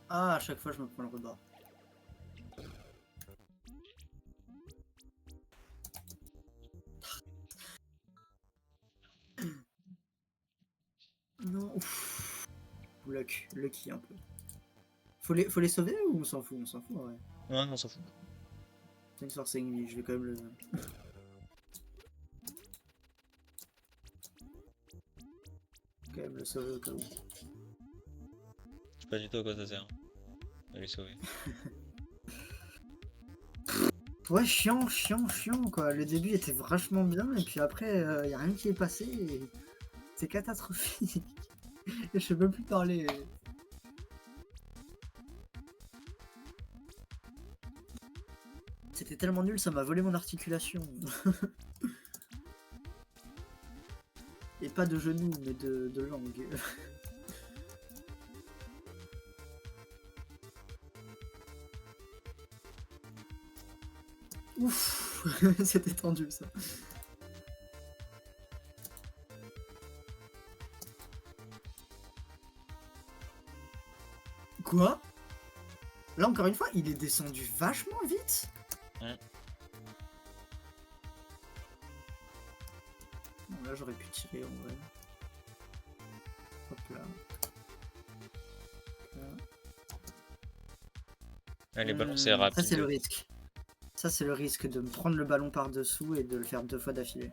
Ah, à chaque fois je me prends le rebord. Non, ouf. Lucky un peu. Faut les sauver ou on s'en fout? On s'en fout, ouais. Ouais, on s'en fout. C'est une force ennemie, je vais quand même le... quand même le sauver au cas où. Je sais pas du tout à quoi ça sert. De les sauver. Ouais, chiant quoi. Le début était vachement bien et puis après, y a rien qui est passé et c'est catastrophique. Et je sais même plus parler. C'était tellement nul, ça m'a volé mon articulation. Et pas de genoux, mais de langue. Ouf. C'était tendu ça. Quoi? Là encore une fois, il est descendu vachement vite. Ouais. Bon, là j'aurais pu tirer en vrai. Hop là. Ouais, les ballons c'est rapide. Ça c'est le risque. Ça c'est le risque de me prendre le ballon par dessous et de le faire 2 fois d'affilée.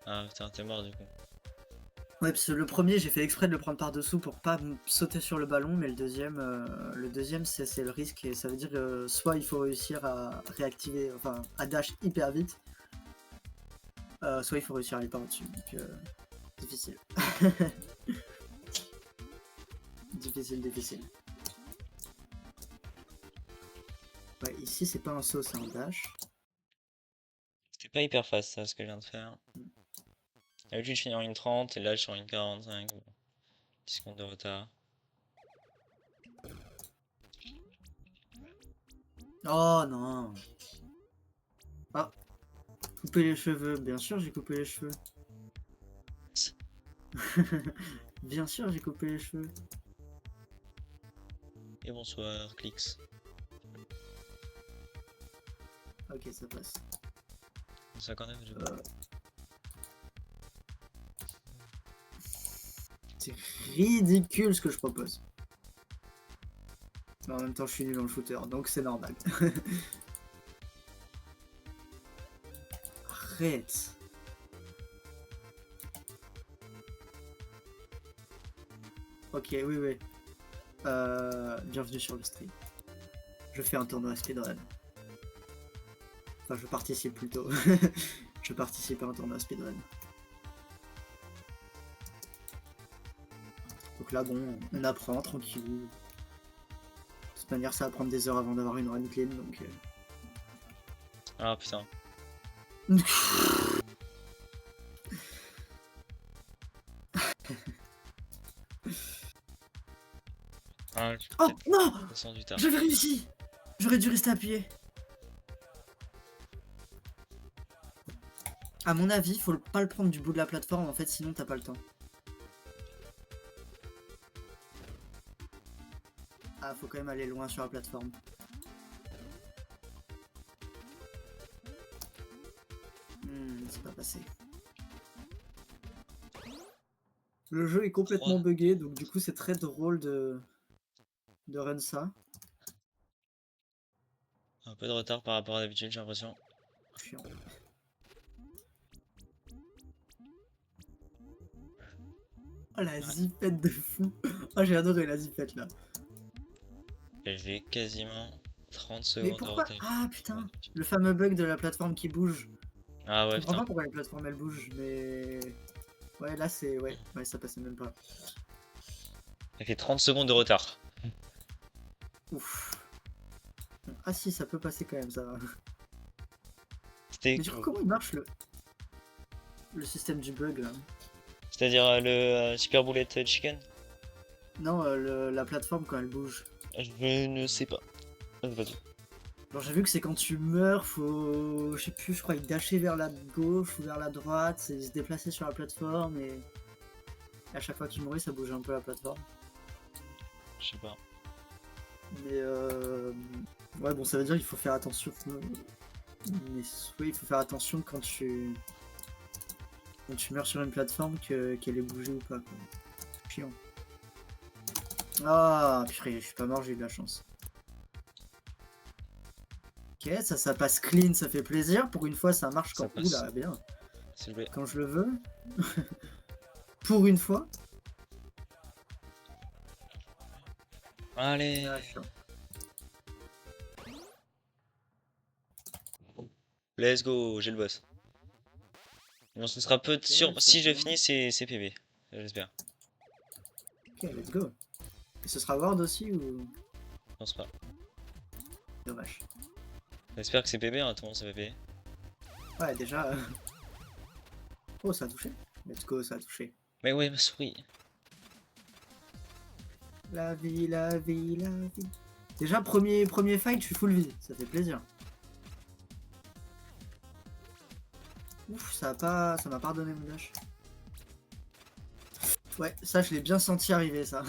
Ah putain, t'es mort du coup. Ouais, parce que le premier j'ai fait exprès de le prendre par dessous pour pas sauter sur le ballon, mais le deuxième c'est le risque et ça veut dire que soit il faut réussir à réactiver, enfin à dash hyper vite, soit il faut réussir à aller par au-dessus. Donc difficile. Difficile. Ouais, ici c'est pas un saut, c'est un dash. C'était pas hyper fast ça ce que je viens de faire. D'habitude je finis en 1:30 et là je suis en 1:45. 10 secondes de retard. Oh non. Ah, couper les cheveux, bien sûr j'ai coupé les cheveux. Bien sûr j'ai coupé les cheveux. Et bonsoir, Clix. Ok, ça passe. 59 du coup. C'est ridicule ce que je propose. Mais en même temps je suis nul dans le shooter, donc c'est normal. Arrête. Ok, oui. Bienvenue sur le stream. Je fais un tournoi speedrun. Enfin, je participe plutôt. Je participe à un tournoi speedrun. Donc là, bon, on apprend tranquille. De toute manière, ça va prendre des heures avant d'avoir une run clean, donc... Ah putain. Ah, Oh non! descendu tard. J'avais réussi! J'aurais dû rester appuyé. À mon avis, faut pas le prendre du bout de la plateforme, en fait, sinon t'as pas le temps. Ah, faut quand même aller loin sur la plateforme. C'est pas passé. Le jeu est complètement buggé, donc du coup c'est très drôle de run ça. Un peu de retard par rapport à d'habitude, j'ai l'impression. Chiant. Oh la zipette de fou. Oh j'ai adoré la zipette là. J'ai quasiment 30 secondes Mais pourquoi? de retard. Ah putain, le fameux bug de la plateforme qui bouge. Ah ouais, Je comprends putain. pas pourquoi les plateformes elles bougent, mais... Ouais là c'est... Ouais, ça passait même pas. Ça fait 30 secondes de retard. Ouf. Ah si, ça peut passer quand même, ça va. C'était... Mais du coup, comment il marche le système du bug là? C'est-à-dire le Super Bullet Chicken? Non, la plateforme quand elle bouge. Je ne sais pas. Vas-y. Alors j'ai vu que c'est quand tu meurs, faut... Je sais plus, je crois, il dasher vers la gauche ou vers la droite, c'est se déplacer sur la plateforme et... à chaque fois qu'il mourait, ça bougeait un peu la plateforme. Je sais pas. Mais ouais, bon, ça veut dire qu'il faut faire attention. Mais oui, il faut faire attention quand tu meurs sur une plateforme qu'elle est bougée ou pas, quoi. Chiant. Ah, purée, je suis pas mort, j'ai eu de la chance. Ok, ça passe clean, ça fait plaisir. Pour une fois, ça marche Ça quand... passe. Oula, bien. S'il vous plaît. Quand je le veux. Pour une fois. Allez. Ah, chiant. Let's go, j'ai le boss. Bon, ce sera peu sûr. Ok, Si c'est je bien. finis, c'est PB. J'espère. Ok, let's go. Et ce sera Ward aussi ou... Je pense pas. Dommage. J'espère que c'est PB, hein, tout le monde c'est PB. Ouais, déjà... Oh, ça a touché. Let's go, ça a touché. Mais ouais, ma souris. La vie, la vie, la vie. Déjà, premier fight, je suis full vie. Ça fait plaisir. Ouf, ça m'a pas donné mon dash. Ouais, ça, je l'ai bien senti arriver, ça.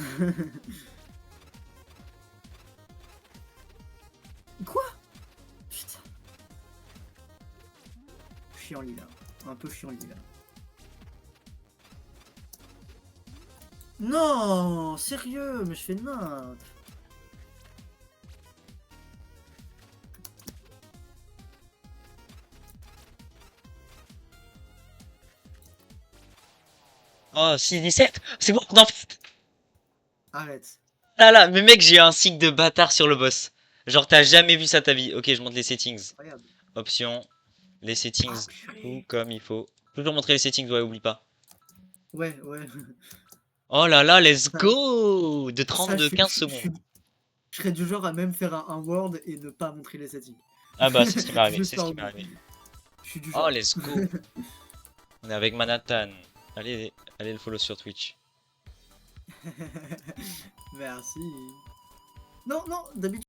Quoi? Putain. Chiant lila. Un peu chiant lila. Non, sérieux, mais je fais n'importe. Oh, 6-17. C'est bon, non. Arrête. Là, là, mais mec, j'ai un signe de bâtard sur le boss. Genre, t'as jamais vu ça ta vie. Ok, je monte les settings. Incroyable. Options, les Ah, settings, tout purée. comme il faut. Toujours montrer les settings, ouais, oublie pas. Ouais, ouais. Oh là là, let's go! De Ça, 30 de 15 secondes. je serais du genre à même faire un word et ne pas montrer les settings. Ah bah, c'est ce qui m'est arrivé, Juste c'est ce par qui m'est goût. arrivé. Je suis du Oh, genre. let's go! On est avec Manhattan. Allez, allez le follow sur Twitch. Merci. Non, non, d'habitude.